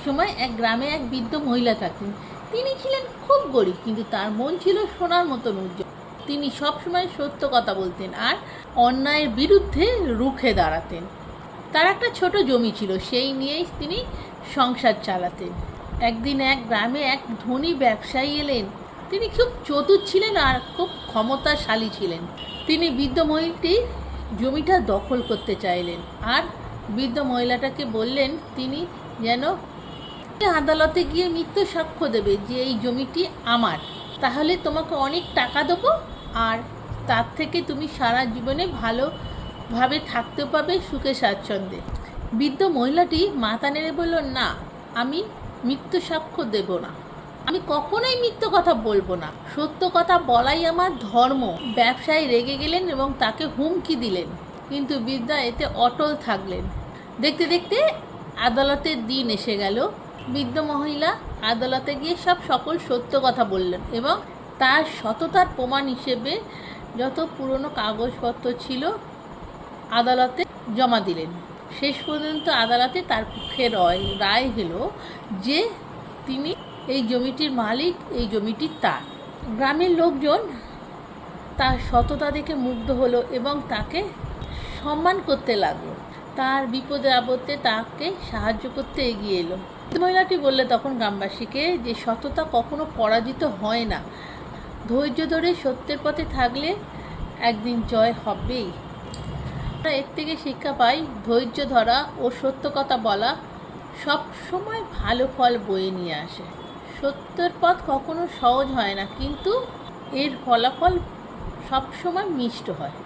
সময় এক গ্রামে এক বৃদ্ধ মহিলা থাকতেন। তিনি ছিলেন খুব গরিব, কিন্তু তার মন ছিল সোনার মতন উজ্জ্বল। তিনি সবসময় সত্য কথা বলতেন আর অন্যায়ের বিরুদ্ধে রুখে দাঁড়াতেন। তার একটা ছোট জমি ছিল, সেই নিয়েই তিনি সংসার চালাতেন। একদিন এক গ্রামে এক ধনী ব্যবসায়ী এলেন। তিনি খুব চতুর ছিলেন আর খুব ক্ষমতাশালী ছিলেন। তিনি বৃদ্ধ মহিলাটির জমিটা দখল করতে চাইলেন আর বৃদ্ধ মহিলাটাকে বললেন তিনি যেন আদালতে গিয়ে মিথ্যে সাক্ষ্য দেবে যে এই জমিটি আমার, তাহলে তোমাকে অনেক টাকা দেবো আর তার থেকে তুমি সারা জীবনে ভালোভাবে থাকতে পাবে সুখে স্বাচ্ছন্দ্যে। বৃদ্ধ মহিলাটি মাথা নেড়ে বলল, না, আমি মিথ্যে সাক্ষ্য দেব না, আমি কখনোই মিথ্যে কথা বলবো না, সত্য কথা বলাই আমার ধর্ম। ব্যবসায়ী রেগে গেলেন এবং তাকে হুমকি দিলেন, কিন্তু বৃদ্ধা এতে অটল থাকলেন। দেখতে দেখতে আদালতের দিন এসে গেল। বৃদ্ধ মহিলা আদালতে গিয়ে সকল সত্য কথা বললেন এবং তার সততার প্রমাণ হিসেবে যত পুরনো কাগজপত্র ছিল আদালতে জমা দিলেন। শেষ পর্যন্ত আদালতে তার পক্ষে রায় হলো যে তিনি এই জমিটির মালিক, এই জমিটি তার। গ্রামের লোকজন তার সততা দেখে মুগ্ধ হলো এবং তাকে সম্মান করতে লাগলো। তার বিপদে আপদে তাকে সাহায্য করতে এগিয়ে এলো। মহিলাটি বললে তখন গ্রামবাসীকে যে সততা কখনো পরাজিত হয় না, ধৈর্য ধরে সত্যের পথে থাকলে একদিন জয় হবেই। আমরা এর থেকে শিক্ষা পাই, ধৈর্য ধরা ও সত্য কথা বলা সব সময় ভালো ফল বয়ে নিয়ে আসে। সত্যের পথ কখনো সহজ হয় না, কিন্তু এর ফলাফল সবসময় মিষ্ট হয়।